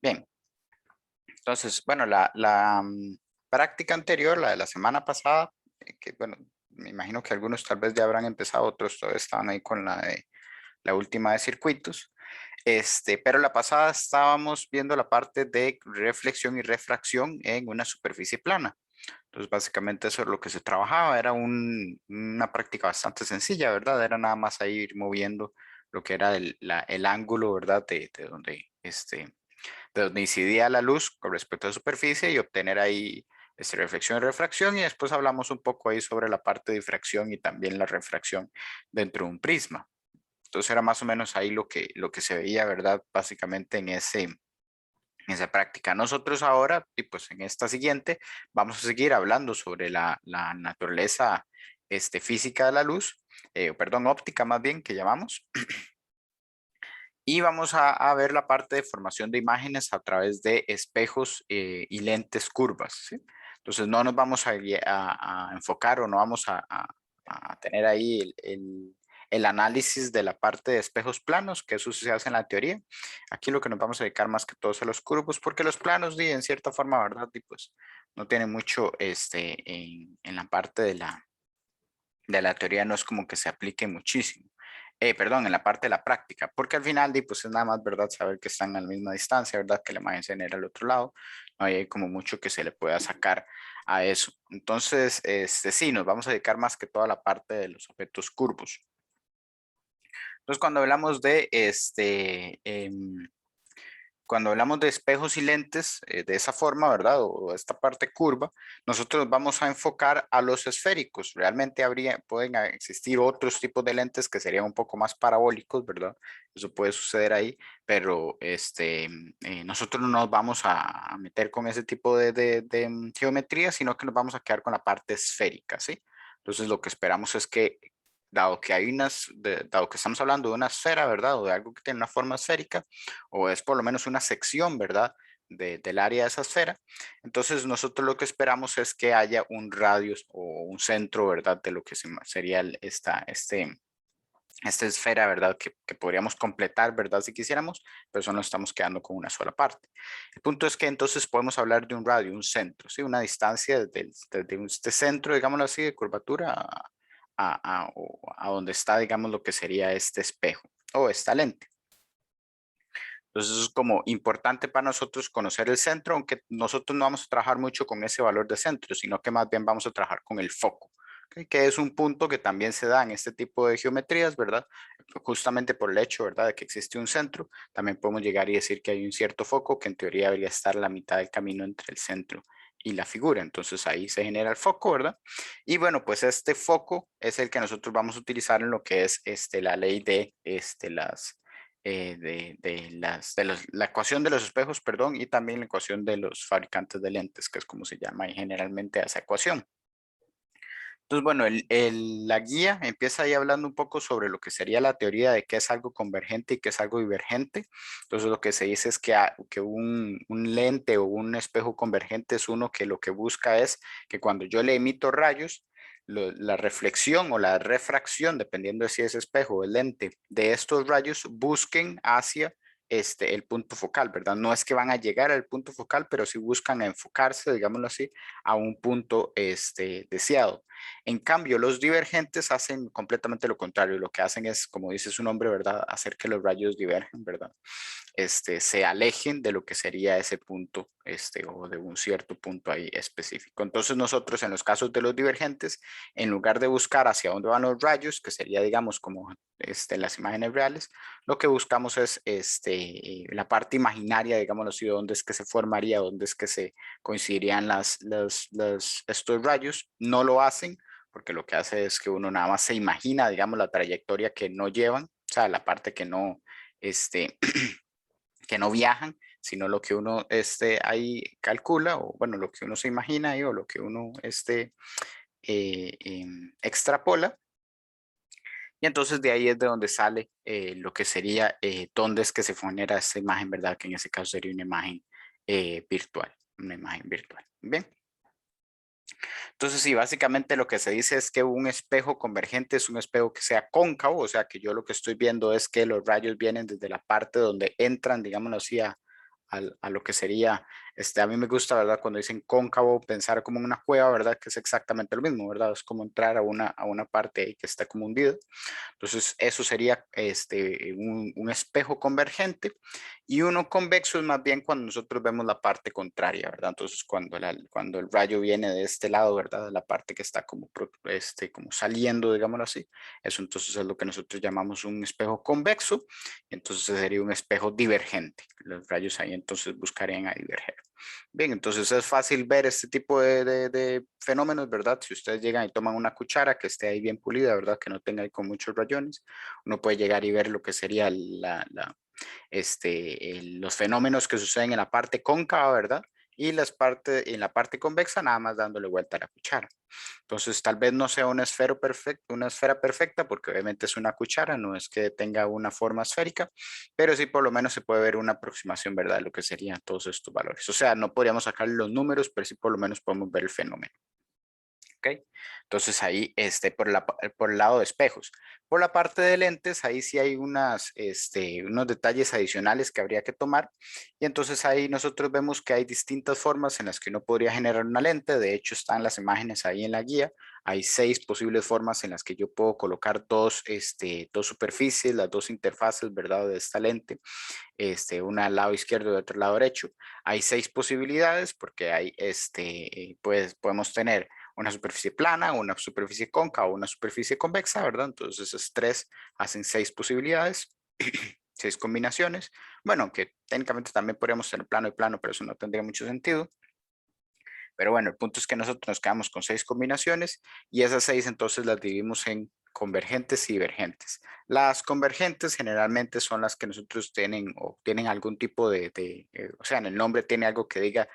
Bien, entonces, bueno, práctica anterior, la de la semana pasada, que bueno, me imagino que algunos tal vez ya habrán empezado, otros todavía estaban ahí con la última de circuitos. Pero la pasada estábamos viendo la parte de reflexión y refracción en una superficie plana. Entonces, básicamente eso es lo que se trabajaba. Era una práctica bastante sencilla, ¿verdad? Era nada más ahí ir moviendo lo que era el ángulo, ¿verdad? De donde incidía la luz con respecto a la superficie y obtener ahí reflexión y refracción. Y después hablamos un poco ahí sobre la parte de difracción y también la refracción dentro de un prisma. Entonces era más o menos ahí lo que se veía, ¿verdad? Básicamente en esa práctica. Nosotros ahora, y pues en esta siguiente, vamos a seguir hablando sobre la naturaleza física de la luz, perdón, óptica más bien, que llamamos. Y vamos a ver la parte de formación de imágenes a través de espejos y lentes curvas, ¿sí? Entonces no nos vamos a enfocar o no vamos a tener ahí el análisis de la parte de espejos planos, que eso se hace en la teoría. Aquí lo que nos vamos a dedicar más que todo es a los curvos, porque los planos, en cierta forma, ¿verdad? Y pues no tienen mucho en la parte de la teoría, no es como que se aplique muchísimo. Perdón, en la parte de la práctica, porque al final, pues es nada más, ¿verdad? Saber que están a la misma distancia, ¿verdad? Que la imagen se genera al otro lado. No hay como mucho que se le pueda sacar a eso. Entonces, sí, nos vamos a dedicar más que toda la parte de los objetos curvos. Entonces, cuando hablamos de espejos y lentes de esa forma, ¿verdad? O esta parte curva, nosotros vamos a enfocar a los esféricos. Realmente pueden existir otros tipos de lentes que serían un poco más parabólicos, ¿verdad? Eso puede suceder ahí, pero nosotros no nos vamos a meter con ese tipo de geometría, sino que nos vamos a quedar con la parte esférica, ¿sí? Entonces lo que esperamos es que dado que estamos hablando de una esfera, ¿verdad? O de algo que tiene una forma esférica, o es por lo menos una sección, ¿verdad? Del área de esa esfera. Entonces nosotros lo que esperamos es que haya un radio o un centro, ¿verdad? De lo que sería esta esfera, ¿verdad? Que podríamos completar, ¿verdad? Si quisiéramos, pero eso no estamos quedando con una sola parte. El punto es que entonces podemos hablar de un radio, un centro, ¿sí? Una distancia desde este centro, digámoslo así, de curvatura a donde está, digamos, lo que sería este espejo o esta lente. Entonces eso es como importante para nosotros conocer el centro, aunque nosotros no vamos a trabajar mucho con ese valor de centro, sino que más bien vamos a trabajar con el foco, ¿ok? Que es un punto que también se da en este tipo de geometrías, ¿verdad? Justamente por el hecho, ¿verdad?, de que existe un centro, también podemos llegar y decir que hay un cierto foco que en teoría debería estar a la mitad del camino entre el centro y la figura. Entonces ahí se genera el foco, ¿verdad? Y bueno, pues este foco es el que nosotros vamos a utilizar en lo que es la ley de la ecuación de los espejos, perdón, y también la ecuación de los fabricantes de lentes, que es como se llama generalmente esa ecuación. Entonces, bueno, la guía empieza ahí hablando un poco sobre lo que sería la teoría de qué es algo convergente y qué es algo divergente. Entonces, lo que se dice es que un lente o un espejo convergente es uno que lo que busca es que cuando yo le emito rayos, la reflexión o la refracción, dependiendo de si es espejo o el lente, de estos rayos busquen hacia el punto focal, ¿verdad? No es que van a llegar al punto focal, pero sí buscan enfocarse, digámoslo así, a un punto deseado. En cambio, los divergentes hacen completamente lo contrario. Lo que hacen es, como dice su nombre, ¿verdad?, hacer que los rayos divergen, ¿verdad? Se alejen de lo que sería ese punto, o de un cierto punto ahí específico. Entonces nosotros en los casos de los divergentes, en lugar de buscar hacia dónde van los rayos, que sería, digamos, como las imágenes reales, lo que buscamos es la parte imaginaria, digamos así, dónde es que se formaría, dónde es que se coincidirían estos rayos. No lo hacen porque lo que hace es que uno nada más se imagina, digamos, la trayectoria que no llevan, o sea, la parte que no, que no viajan, sino lo que uno ahí calcula, o bueno, lo que uno se imagina ahí, o lo que uno extrapola. Y entonces de ahí es de donde sale lo que sería, dónde es que se genera esta imagen, ¿verdad? Que en ese caso sería una imagen virtual, una imagen virtual. Bien. Entonces, sí, básicamente lo que se dice es que un espejo convergente es un espejo que sea cóncavo, o sea que yo lo que estoy viendo es que los rayos vienen desde la parte donde entran, digámoslo así, a lo que sería, a mí me gusta, ¿verdad? Cuando dicen cóncavo, pensar como en una cueva, ¿verdad? Que es exactamente lo mismo, ¿verdad? Es como entrar a una parte ahí que está como hundida. Entonces, eso sería un espejo convergente, y uno convexo es más bien cuando nosotros vemos la parte contraria, ¿verdad? Entonces, cuando el rayo viene de este lado, ¿verdad? De la parte que está como, como saliendo, digámoslo así, eso entonces es lo que nosotros llamamos un espejo convexo, entonces sería un espejo divergente. Los rayos ahí entonces buscarían a diverger. Bien, entonces es fácil ver este tipo de fenómenos, ¿verdad? Si ustedes llegan y toman una cuchara que esté ahí bien pulida, ¿verdad? Que no tenga ahí con muchos rayones, uno puede llegar y ver lo que sería los fenómenos que suceden en la parte cóncava, ¿verdad? Y en la parte convexa, nada más dándole vuelta a la cuchara. Entonces, tal vez no sea una esfera perfecta, porque obviamente es una cuchara, no es que tenga una forma esférica, pero sí por lo menos se puede ver una aproximación, ¿verdad? De lo que serían todos estos valores. O sea, no podríamos sacar los números, pero sí por lo menos podemos ver el fenómeno. ¿Ok? Entonces ahí, por el lado de espejos. Por la parte de lentes, ahí sí hay unos detalles adicionales que habría que tomar. Y entonces ahí nosotros vemos que hay distintas formas en las que uno podría generar una lente. De hecho, están las imágenes ahí en la guía. Hay 6 posibles formas en las que yo puedo colocar dos superficies, las dos interfaces, ¿verdad? De esta lente, una al lado izquierdo y otra al lado derecho. Hay 6 posibilidades porque pues podemos tener una superficie plana, una superficie cóncava, una superficie convexa, ¿verdad? Entonces esos 3 hacen 6 posibilidades, 6 combinaciones. Bueno, que técnicamente también podríamos tener plano y plano, pero eso no tendría mucho sentido. Pero bueno, el punto es que nosotros nos quedamos con 6 combinaciones, y esas 6 entonces las dividimos en convergentes y divergentes. Las convergentes generalmente son las que nosotros tienen o tienen algún tipo o sea, en el nombre tiene algo que diga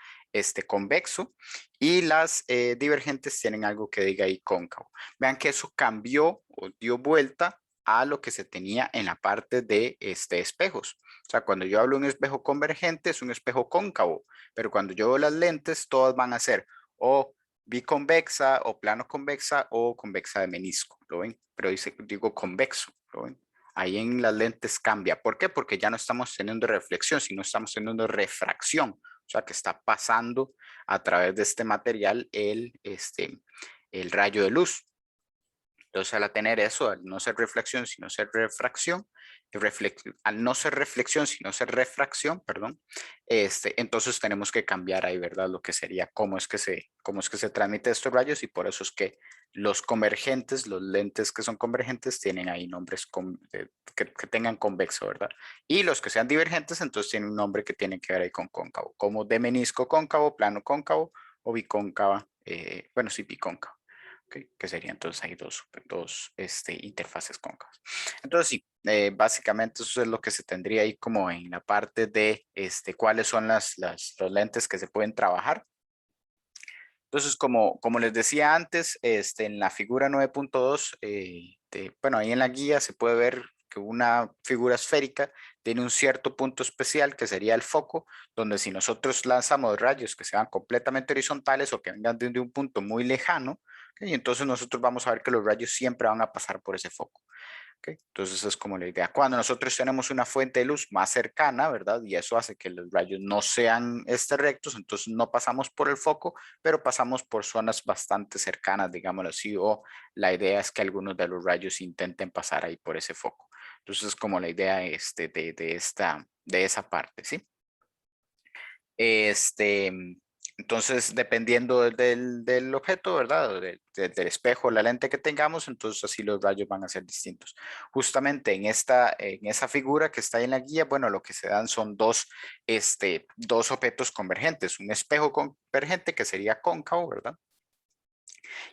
convexo, y las divergentes tienen algo que diga ahí cóncavo. Vean que eso cambió o dio vuelta a lo que se tenía en la parte de espejos. O sea, cuando yo hablo de un espejo convergente, es un espejo cóncavo, pero cuando yo veo las lentes, todas van a ser o biconvexa o plano convexa o convexa de menisco, ¿lo ven? Pero digo convexo, ¿lo ven? Ahí en las lentes cambia. ¿Por qué? Porque ya no estamos teniendo reflexión, sino estamos teniendo refracción. O sea, que está pasando a través de este material el rayo de luz. Entonces, al tener eso, al no ser reflexión, sino ser refracción, al no ser reflexión, sino ser refracción, perdón, entonces tenemos que cambiar ahí, ¿verdad? Lo que sería cómo es que se transmite estos rayos, y por eso es que los convergentes, los lentes que son convergentes, tienen ahí nombres que tengan convexo, ¿verdad? Y los que sean divergentes, entonces tienen un nombre que tiene que ver ahí con cóncavo, como de menisco cóncavo, plano cóncavo o bicóncava, bueno, sí, bicóncavo. Okay, que serían entonces hay dos interfaces cóncavas. Entonces sí, básicamente eso es lo que se tendría ahí como en la parte de cuáles son los lentes que se pueden trabajar. Entonces, como les decía antes, en la figura 9.2, bueno, ahí en la guía se puede ver que una figura esférica tiene un cierto punto especial que sería el foco, donde si nosotros lanzamos rayos que sean completamente horizontales o que vengan desde un punto muy lejano, ¿ok? Entonces nosotros vamos a ver que los rayos siempre van a pasar por ese foco. ¿Okay? Entonces es como la idea. Cuando nosotros tenemos una fuente de luz más cercana, ¿verdad? Y eso hace que los rayos no sean rectos, entonces no pasamos por el foco, pero pasamos por zonas bastante cercanas, digámoslo así, o la idea es que algunos de los rayos intenten pasar ahí por ese foco. Entonces es como la idea de esa parte, ¿sí? Este, entonces, dependiendo del objeto, ¿verdad? O del espejo, la lente que tengamos, entonces así los rayos van a ser distintos. Justamente en esa figura que está ahí en la guía, bueno, lo que se dan son dos objetos convergentes, un espejo convergente que sería cóncavo, ¿verdad?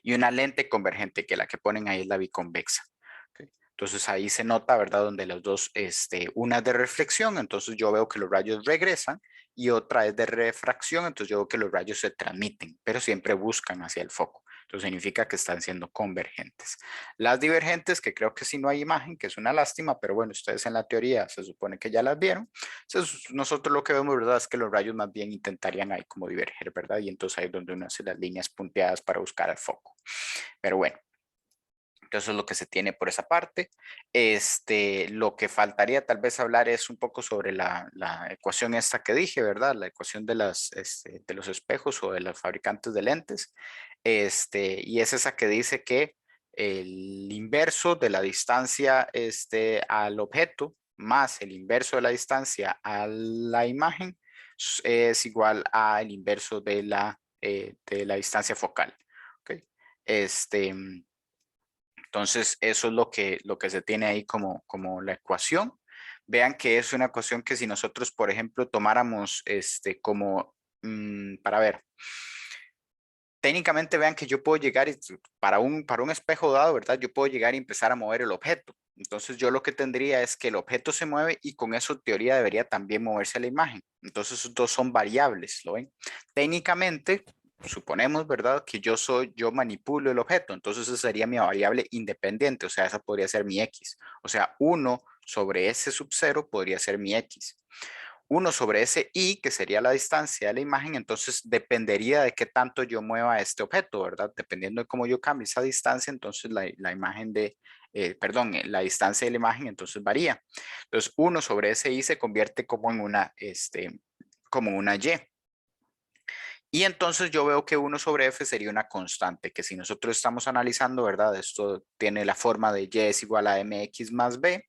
Y una lente convergente, que la que ponen ahí es la biconvexa. ¿Ok? Entonces ahí se nota, ¿verdad? Donde los dos, una es de reflexión, entonces yo veo que los rayos regresan, y otra es de refracción, entonces yo veo que los rayos se transmiten, pero siempre buscan hacia el foco. Entonces significa que están siendo convergentes. Las divergentes, que creo que si no hay imagen, que es una lástima, pero bueno, ustedes en la teoría se supone que ya las vieron. Entonces nosotros lo que vemos, ¿verdad? Es que los rayos más bien intentarían ahí como diverger, ¿verdad? Y entonces ahí es donde uno hace las líneas punteadas para buscar el foco. Pero bueno, Entonces, lo que se tiene por esa parte. Lo que faltaría tal vez hablar es un poco sobre la ecuación esta que dije, ¿verdad? La ecuación de, de los espejos o de los fabricantes de lentes. Y es esa que dice que el inverso de la distancia al objeto más el inverso de la distancia a la imagen es igual al inverso de la distancia focal. ¿Ok? Este, entonces, eso es lo que se tiene ahí como la ecuación. Vean que es una ecuación que si nosotros, por ejemplo, tomáramos para ver, técnicamente vean que yo puedo llegar para un espejo dado, ¿verdad? Yo puedo llegar y empezar a mover el objeto. Entonces, yo lo que tendría es que el objeto se mueve y con eso, en teoría, debería también moverse la imagen. Entonces, esos dos son variables, ¿lo ven? Técnicamente, suponemos, ¿verdad? Que yo manipulo el objeto, entonces esa sería mi variable independiente, o sea, esa podría ser mi X. O sea, 1/S podría ser mi X. 1/ese y, que sería la distancia de la imagen, entonces dependería de qué tanto yo mueva este objeto, ¿verdad? Dependiendo de cómo yo cambie esa distancia, entonces la imagen la distancia de la imagen entonces varía. Entonces, 1/ese y se convierte como una Y. Y entonces yo veo que 1/f sería una constante, que si nosotros estamos analizando, ¿verdad? Esto tiene la forma de y es igual a mx más b,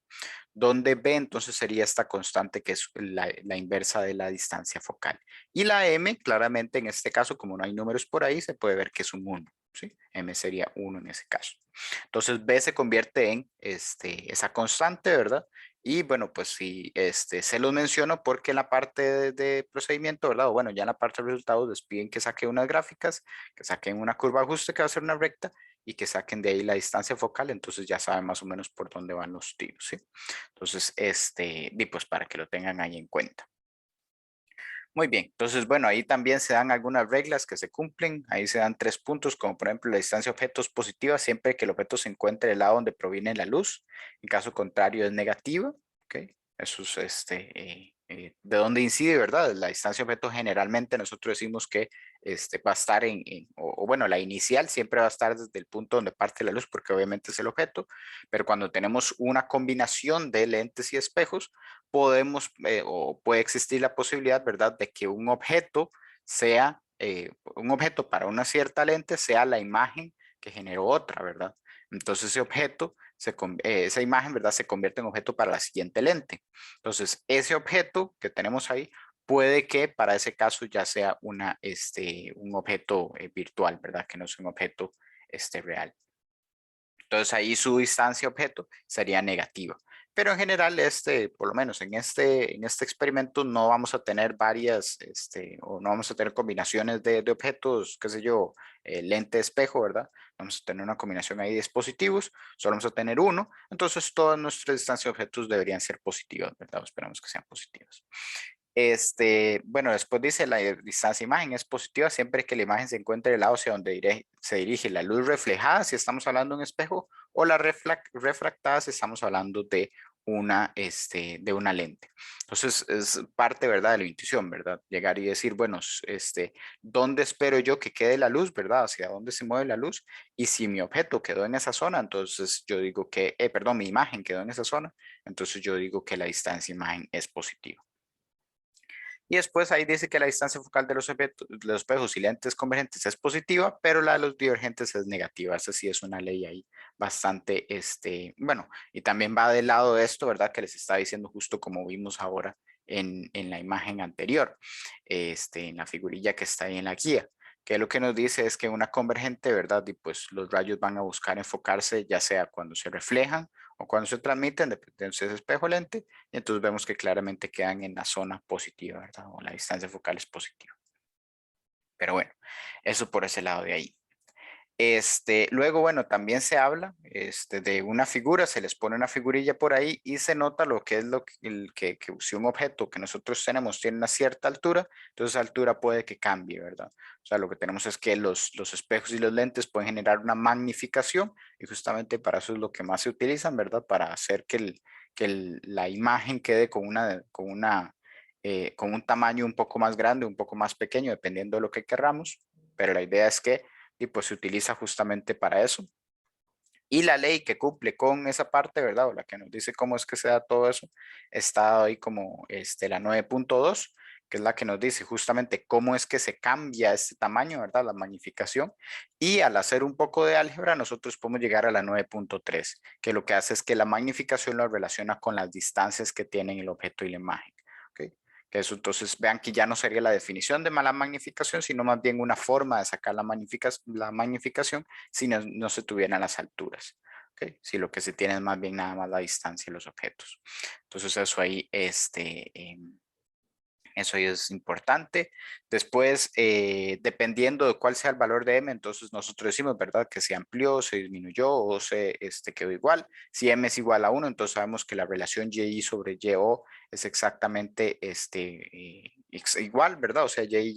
donde b entonces sería esta constante que es la inversa de la distancia focal. Y la m, claramente en este caso, como no hay números por ahí, se puede ver que es un 1, ¿sí? M sería 1 en ese caso. Entonces b se convierte en esa constante, ¿verdad? Y bueno, pues sí, se los menciono porque en la parte de procedimiento, ¿verdad? O bueno, ya en la parte de resultados les piden que saquen unas gráficas, que saquen una curva de ajuste que va a ser una recta y que saquen de ahí la distancia focal, entonces ya saben más o menos por dónde van los tiros, ¿sí? Entonces, y pues para que lo tengan ahí en cuenta. Muy bien, entonces bueno, ahí también se dan algunas reglas que se cumplen, ahí se dan 3 puntos, como por ejemplo la distancia objeto es positiva siempre que el objeto se encuentre del lado donde proviene la luz, en caso contrario es negativa, ¿ok? Eso es de dónde incide, ¿verdad? La distancia objeto generalmente nosotros decimos que va a estar o bueno, la inicial siempre va a estar desde el punto donde parte la luz, porque obviamente es el objeto, pero cuando tenemos una combinación de lentes y espejos, podemos o puede existir la posibilidad, ¿verdad?, de que un objeto para una cierta lente sea la imagen que generó otra, ¿verdad? Entonces esa imagen, ¿verdad?, se convierte en objeto para la siguiente lente. Entonces, ese objeto que tenemos ahí puede que para ese caso ya sea un objeto virtual, ¿verdad?, que no es un objeto real. Entonces ahí su distancia objeto sería negativa. Pero en general, por lo menos en este experimento, no vamos a tener o no vamos a tener combinaciones de objetos, qué sé yo, lente espejo, ¿verdad? Vamos a tener una combinación ahí de dispositivos, solo vamos a tener uno, entonces todas nuestras distancias de objetos deberían ser positivas, ¿verdad? Esperamos que sean positivas. Bueno, después dice la distancia imagen es positiva siempre que la imagen se encuentre del lado hacia donde se dirige la luz reflejada, si estamos hablando de un espejo, o la refractada, si estamos hablando de una lente. Entonces, es parte, ¿verdad?, de la intuición, ¿verdad? Llegar y decir, bueno, ¿dónde espero yo que quede la luz, ¿verdad? ¿Hacia dónde se mueve la luz? Y si mi objeto quedó en esa zona, entonces yo digo perdón, mi imagen quedó en esa zona, entonces yo digo que la distancia imagen es positiva. Y después ahí dice que la distancia focal de los espejos y lentes convergentes es positiva, pero la de los divergentes es negativa. Esa sí es una ley ahí bastante, bueno, y también va del lado de esto, ¿verdad? Que les está diciendo justo como vimos ahora en la imagen anterior, en la figurilla que está ahí en la guía, que lo que nos dice es que una convergente, ¿verdad? Y pues los rayos van a buscar enfocarse ya sea cuando se reflejan o cuando se transmiten, dependiendo si es espejo o lente, y entonces vemos que claramente quedan en la zona positiva, ¿verdad? O la distancia focal es positiva. Pero bueno, eso por ese lado de ahí. Luego, bueno, también se habla de una figura, se les pone una figurilla por ahí y se nota lo que es que si un objeto que nosotros tenemos tiene una cierta altura, entonces esa altura puede que cambie, ¿verdad? O sea, lo que tenemos es que los espejos y los lentes pueden generar una magnificación y justamente para eso es lo que más se utilizan, ¿verdad? Para hacer que la imagen quede con un tamaño un poco más grande, un poco más pequeño, dependiendo de lo que querramos, pero la idea es que y pues se utiliza justamente para eso. Y la ley que cumple con esa parte, ¿verdad? O la que nos dice cómo es que se da todo eso, está ahí como la 9.2, que es la que nos dice justamente cómo es que se cambia este tamaño, ¿verdad? La magnificación. Y al hacer un poco de álgebra, nosotros podemos llegar a la 9.3, que lo que hace es que la magnificación lo relaciona con las distancias que tienen el objeto y la imagen. ¿Ok? Que eso, entonces, vean que ya no sería la definición de mala magnificación, sino más bien una forma de sacar la magnificación si no se tuvieran las alturas. ¿Okay? Si lo que se tiene es más bien nada más la distancia de los objetos. Entonces eso ahí, eso ahí es importante. Después, dependiendo de cuál sea el valor de m, entonces nosotros decimos, ¿verdad? Que se amplió, se disminuyó o se quedó igual. Si m es igual a 1, entonces sabemos que la relación y sobre y-o es exactamente igual, ¿verdad? O sea, y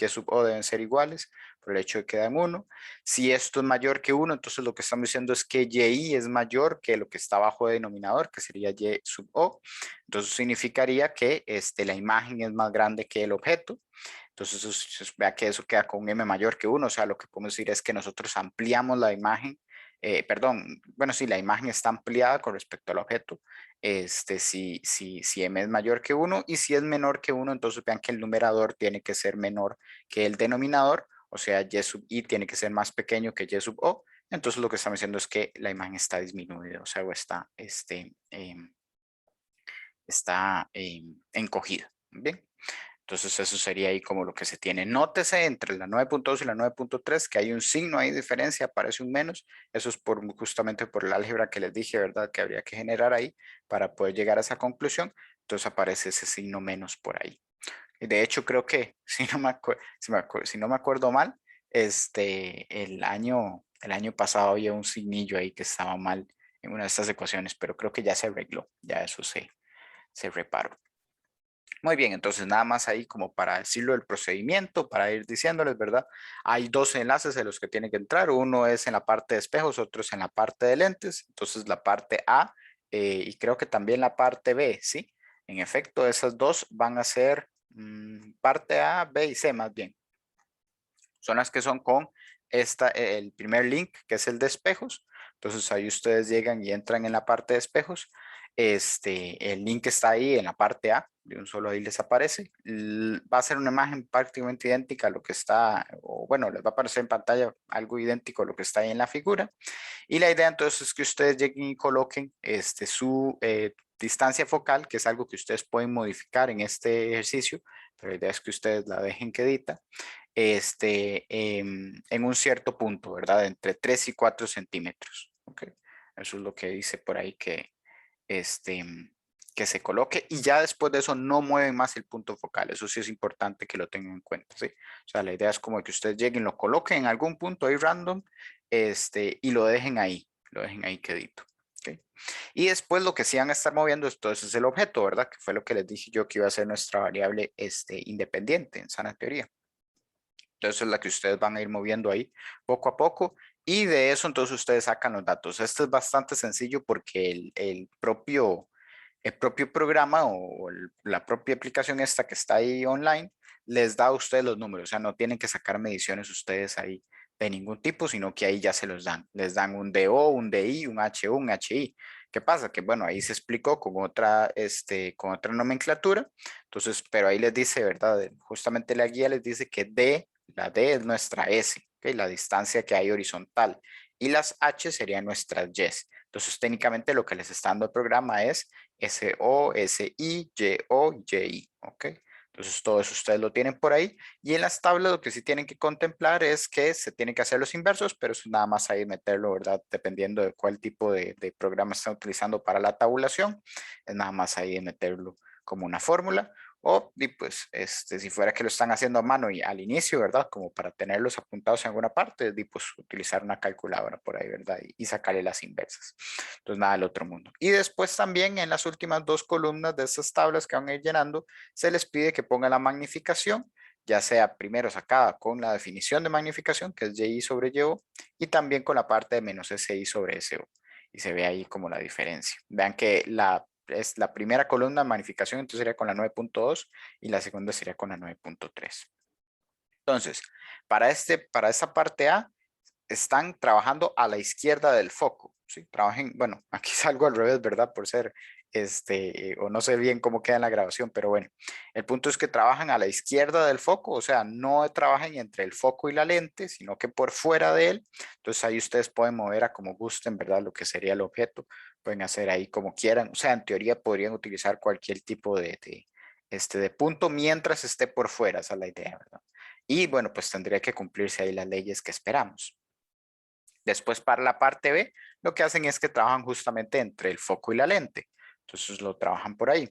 sub o deben ser iguales por el hecho de que dan 1. Si esto es mayor que 1, entonces lo que estamos diciendo es que y es mayor que lo que está abajo de denominador, que sería y sub o. Entonces significaría que la imagen es más grande que el objeto. Entonces, vea que eso queda con un m mayor que 1. O sea, lo que podemos decir es que nosotros ampliamos la imagen. Perdón, bueno, sí, la imagen está ampliada con respecto al objeto. Si m es mayor que 1 y si es menor que 1, entonces vean que el numerador tiene que ser menor que el denominador. O sea, y sub i tiene que ser más pequeño que y sub o. Entonces lo que estamos diciendo es que la imagen está disminuida, o sea, o está encogida. Bien, entonces eso sería ahí como lo que se tiene. Nótese entre la 9.2 y la 9.3 que hay un signo ahí de diferencia, aparece un menos. Eso es justamente por el álgebra que les dije, ¿verdad? Que habría que generar ahí para poder llegar a esa conclusión. Entonces aparece ese signo menos por ahí. Y de hecho creo que, si no me acuerdo mal, el año pasado había un signillo ahí que estaba mal en una de estas ecuaciones, pero creo que ya se arregló, ya eso se reparó. Muy bien, entonces nada más ahí como para decirlo el procedimiento, para ir diciéndoles, ¿verdad? Hay dos enlaces en los que tienen que entrar. Uno es en la parte de espejos, otro es en la parte de lentes. Entonces la parte A y creo que también la parte B, ¿sí? En efecto, esas dos van a ser parte A, B y C más bien. Son las que son con el primer link, que es el de espejos. Entonces ahí ustedes llegan y entran en la parte de espejos. El link está ahí en la parte A, de un solo ahí les aparece. Va a ser una imagen prácticamente idéntica a lo que está, o bueno, les va a aparecer en pantalla algo idéntico a lo que está ahí en la figura. Y la idea entonces es que ustedes lleguen y coloquen su distancia focal, que es algo que ustedes pueden modificar en este ejercicio, pero la idea es que ustedes la dejen quedita en un cierto punto, ¿verdad? Entre 3 y 4 centímetros. ¿Ok? Eso es lo que dice por ahí este, que se coloque y ya después de eso no mueven más el punto focal. Eso sí es importante que lo tengan en cuenta, ¿sí? O sea, la idea es como que ustedes lleguen, lo coloquen en algún punto ahí random y lo dejen ahí quedito. ¿Ok? Y después lo que sí van a estar moviendo entonces es el objeto, ¿verdad? Que fue lo que les dije yo que iba a ser nuestra variable independiente en sana teoría. Entonces es la que ustedes van a ir moviendo ahí poco a poco y de eso entonces ustedes sacan los datos. Esto es bastante sencillo porque el propio programa o la propia aplicación esta que está ahí online les da a ustedes los números. O sea, no tienen que sacar mediciones ustedes ahí de ningún tipo, sino que ahí ya se los dan. Les dan un DO, un DI, un HO, un HI. ¿Qué pasa? Que bueno, ahí se explicó con otra nomenclatura. Entonces, pero ahí les dice, ¿verdad? Justamente la guía les dice que la D es nuestra S, ¿ok? La distancia que hay horizontal. Y las H serían nuestras Y. Entonces, técnicamente lo que les está dando el programa es SO, SI, YO, YI, ¿ok? Entonces, todo eso ustedes lo tienen por ahí. Y en las tablas lo que sí tienen que contemplar es que se tienen que hacer los inversos, pero eso nada más ahí meterlo, ¿verdad? Dependiendo de cuál tipo de programa están utilizando para la tabulación, es nada más ahí meterlo como una fórmula. O, y pues, si fuera que lo están haciendo a mano y al inicio, ¿verdad? Como para tenerlos apuntados en alguna parte, y pues utilizar una calculadora por ahí, ¿verdad? Y sacarle las inversas. Entonces, nada del otro mundo. Y después también en las últimas dos columnas de estas tablas que van a ir llenando, se les pide que pongan la magnificación, ya sea primero sacada con la definición de magnificación, que es y sobre yo, y también con la parte de menos SI sobre SO. Y se ve ahí como la diferencia. Vean que es la primera columna de magnificación, entonces sería con la 9.2 y la segunda sería con la 9.3. Entonces, para esta parte A, están trabajando a la izquierda del foco, ¿sí? Trabajen, bueno, aquí salgo al revés, ¿verdad? Por ser, o no sé bien cómo queda en la grabación, pero bueno, el punto es que trabajan a la izquierda del foco, o sea, no trabajan entre el foco y la lente, sino que por fuera de él. Entonces ahí ustedes pueden mover a como gusten, ¿verdad? Lo que sería el objeto, pueden hacer ahí como quieran, o sea, en teoría podrían utilizar cualquier tipo de punto mientras esté por fuera, esa es la idea, ¿verdad? Y bueno, pues tendría que cumplirse ahí las leyes que esperamos. Después para la parte B, lo que hacen es que trabajan justamente entre el foco y la lente. Entonces lo trabajan por ahí.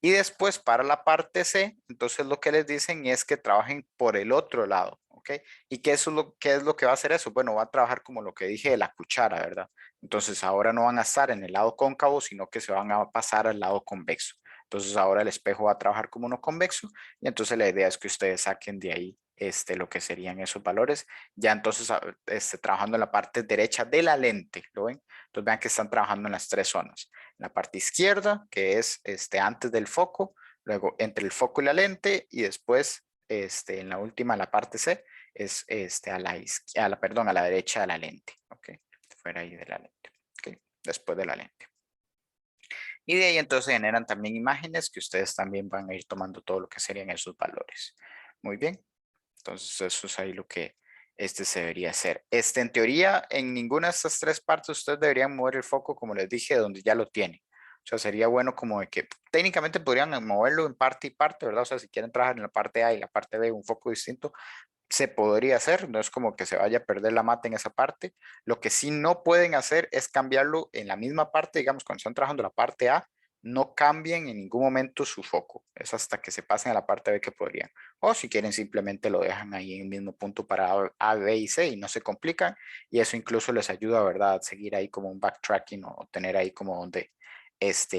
Y después para la parte C, entonces lo que les dicen es que trabajen por el otro lado, ¿ok? ¿Y qué es lo que va a hacer eso? Bueno, va a trabajar como lo que dije de la cuchara, ¿verdad? Entonces ahora no van a estar en el lado cóncavo, sino que se van a pasar al lado convexo. Entonces ahora el espejo va a trabajar como uno convexo y entonces la idea es que ustedes saquen de ahí lo que serían esos valores ya entonces trabajando en la parte derecha de la lente, ¿lo ven? Entonces vean que están trabajando en las tres zonas. En la parte izquierda, que es antes del foco, luego entre el foco y la lente, y después en la última, la parte C, es perdón, a la derecha de la lente, ¿ok? Fuera ahí de la lente, ¿ok? Después de la lente. Y de ahí entonces generan también imágenes que ustedes también van a ir tomando todo lo que serían esos valores. Muy bien. Entonces eso es ahí lo que se debería hacer. En teoría, en ninguna de estas tres partes ustedes deberían mover el foco, como les dije, donde ya lo tienen. O sea, sería bueno como de que técnicamente podrían moverlo en parte y parte, ¿verdad? O sea, si quieren trabajar en la parte A y la parte B un foco distinto, se podría hacer, no es como que se vaya a perder la mata en esa parte. Lo que sí no pueden hacer es cambiarlo en la misma parte, digamos, cuando están trabajando la parte A, no cambien en ningún momento su foco. Es hasta que se pasen a la parte B que podrían. O si quieren simplemente lo dejan ahí en el mismo punto para A, B y C y no se complican. Y eso incluso les ayuda, ¿verdad? A seguir ahí como un backtracking o tener ahí como donde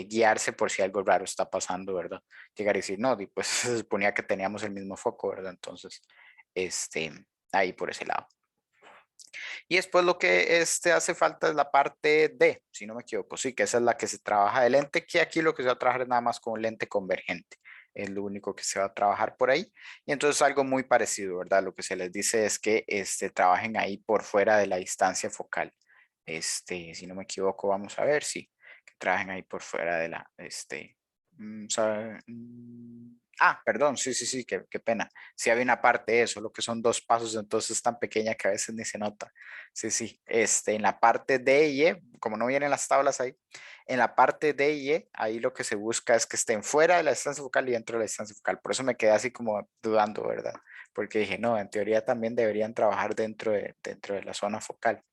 guiarse por si algo raro está pasando, ¿verdad? Llegar y decir, no, pues se suponía que teníamos el mismo foco, ¿verdad? Entonces, este, ahí por ese lado. Y después lo que hace falta es la parte D, si no me equivoco, sí, que esa es la que se trabaja de lente, que aquí lo que se va a trabajar es nada más con un lente convergente. Es lo único que se va a trabajar por ahí. Y entonces algo muy parecido, ¿verdad? Lo que se les dice es que trabajen ahí por fuera de la distancia focal. Si no me equivoco, vamos a ver, sí, que trabajen ahí por fuera de la, perdón, sí, sí, sí, qué pena. Sí había una parte de eso, lo que son dos pasos, entonces tan pequeña que a veces ni se nota. Sí, sí, en la parte D y E, como no vienen las tablas ahí, en la parte D y E, ahí lo que se busca es que estén fuera de la distancia focal y dentro de la distancia focal. Por eso me quedé así como dudando, ¿verdad? Porque dije, no, en teoría también deberían trabajar dentro de la zona focal.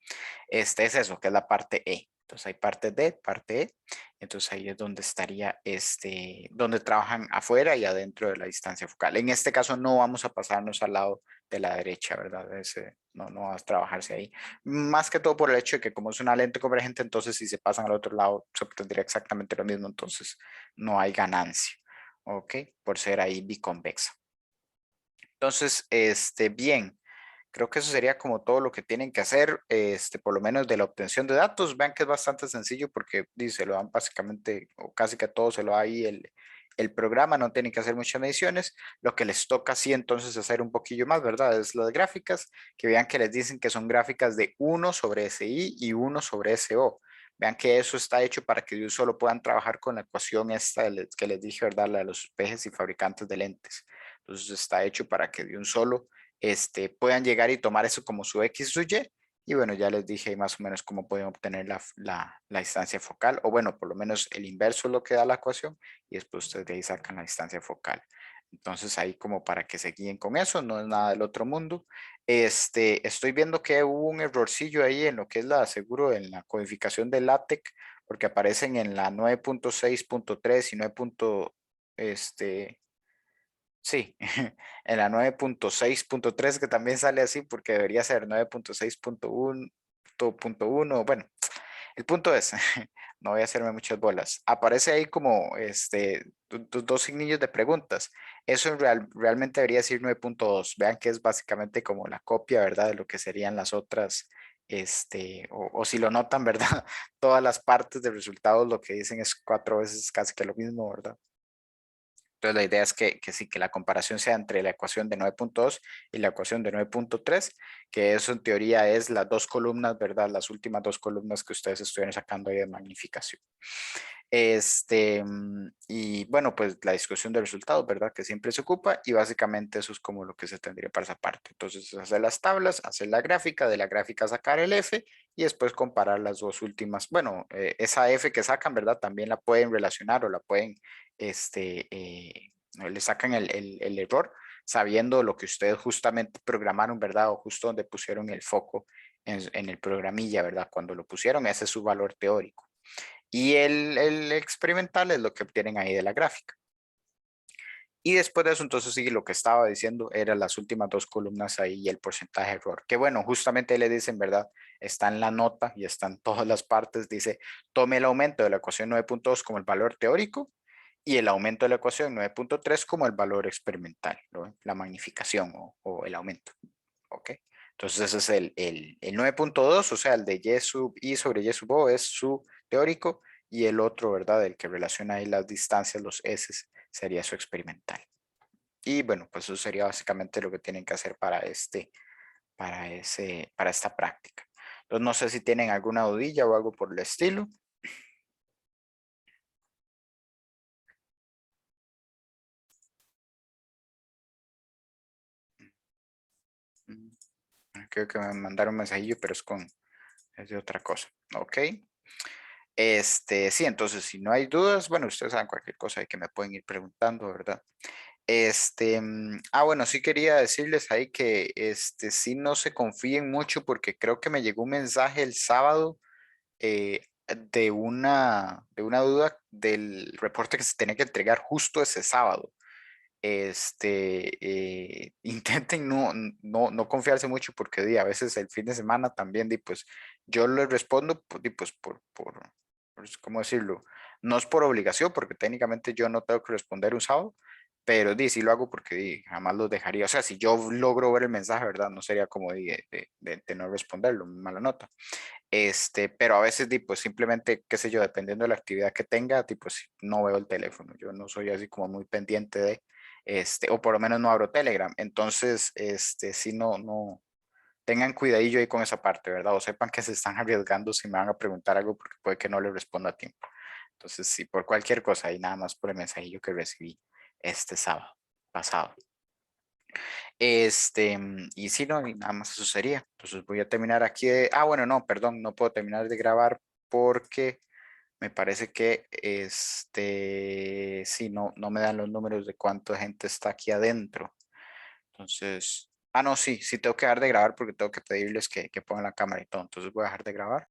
Es eso, que es la parte E. Entonces hay parte D, parte E. Entonces ahí es donde estaría, donde trabajan afuera y adentro de la distancia focal. En este caso no vamos a pasarnos al lado de la derecha, ¿verdad? No va a trabajarse ahí. Más que todo por el hecho de que como es una lente convergente, entonces si se pasan al otro lado se obtendría exactamente lo mismo, entonces no hay ganancia, ¿ok? Por ser ahí biconvexa. Entonces, bien. Creo que eso sería como todo lo que tienen que hacer, por lo menos de la obtención de datos. Vean que es bastante sencillo porque dice, lo dan básicamente, o casi que a todos se lo da ahí el programa, no tienen que hacer muchas mediciones. Lo que les toca sí entonces hacer un poquillo más, ¿verdad? Es las gráficas, que vean que les dicen que son gráficas de 1 sobre SI y 1 sobre SO. Vean que eso está hecho para que de un solo puedan trabajar con la ecuación esta que les dije, ¿verdad? La de los espejes y fabricantes de lentes. Entonces está hecho para que de un solo puedan llegar y tomar eso como su X, su Y. Y bueno, ya les dije más o menos cómo pueden obtener la distancia focal, o bueno, por lo menos el inverso es lo que da la ecuación, y después ustedes de ahí sacan la distancia focal. Entonces ahí como para que se guíen con eso, no es nada del otro mundo. Estoy viendo que hubo un errorcillo ahí en lo que es seguro en la codificación del LaTeX, porque aparecen en la 9.6.3 y 9. Sí, en la 9.6.3 que también sale así porque debería ser 9.6.1. Bueno, el punto es, no voy a hacerme muchas bolas. Aparece ahí como dos signillos de preguntas. Eso realmente debería decir 9.2. Vean que es básicamente como la copia, ¿verdad? De lo que serían las otras, o si lo notan, ¿verdad? Todas las partes del resultado lo que dicen es 4 veces casi que lo mismo, ¿verdad? Entonces la idea es que sí, que la comparación sea entre la ecuación de 9.2 y la ecuación de 9.3, que eso en teoría es las dos columnas, ¿verdad? Las últimas dos columnas que ustedes estuvieron sacando ahí de magnificación. Y bueno, pues la discusión de resultados, ¿verdad? Que siempre se ocupa y básicamente eso es como lo que se tendría para esa parte. Entonces, hacer las tablas, hacer la gráfica, de la gráfica sacar el F y después comparar las dos últimas. Bueno, esa F que sacan, ¿verdad? También la pueden relacionar o la pueden, le sacan el error sabiendo lo que ustedes justamente programaron, ¿verdad? O justo donde pusieron el foco en el programilla, ¿verdad? Cuando lo pusieron, ese es su valor teórico. Y el experimental es lo que obtienen ahí de la gráfica. Y después de eso, entonces sí, lo que estaba diciendo eran las últimas dos columnas ahí y el porcentaje de error. Que bueno, justamente le dicen, ¿verdad? Está en la nota y está en todas las partes. Dice, tome el aumento de la ecuación 9.2 como el valor teórico y el aumento de la ecuación 9.3 como el valor experimental, ¿no? La magnificación o el aumento. ¿Ok? Entonces ese es el 9.2, o sea, el de Y sub I sobre Y sub O es su teórico y el otro, ¿verdad? El que relaciona ahí las distancias, los S, sería su experimental. Y bueno, pues eso sería básicamente lo que tienen que hacer para esta práctica. Entonces no sé si tienen alguna dudilla o algo por el estilo. Mm, Creo que me mandaron un mensajillo, pero es de otra cosa. Ok. Sí, entonces si no hay dudas, bueno, ustedes saben cualquier cosa ahí que me pueden ir preguntando, ¿verdad? Bueno, sí quería decirles ahí que sí no se confíen mucho porque creo que me llegó un mensaje el sábado de una duda del reporte que se tenía que entregar justo ese sábado. Intenten no confiarse mucho porque a veces el fin de semana también, pues yo les respondo, pues ¿cómo decirlo? No es por obligación porque técnicamente yo no tengo que responder un sábado, pero sí lo hago porque jamás los dejaría. O sea, si yo logro ver el mensaje, ¿verdad? No sería como de no responderlo, mala nota. Pero a veces, pues simplemente, qué sé yo, dependiendo de la actividad que tenga, pues no veo el teléfono. Yo no soy así como muy pendiente o por lo menos no abro Telegram. Entonces, sí, no, tengan cuidadillo ahí con esa parte, ¿verdad? O sepan que se están arriesgando si me van a preguntar algo porque puede que no les responda a tiempo. Entonces, sí, por cualquier cosa, y nada más por el mensajillo que recibí este sábado pasado. Y sí, no, y nada más eso sería. Entonces voy a terminar aquí bueno, no, perdón, no puedo terminar de grabar porque me parece que sí, no me dan los números de cuánta gente está aquí adentro. Entonces, no, sí tengo que dejar de grabar porque tengo que pedirles que pongan la cámara y todo. Entonces voy a dejar de grabar.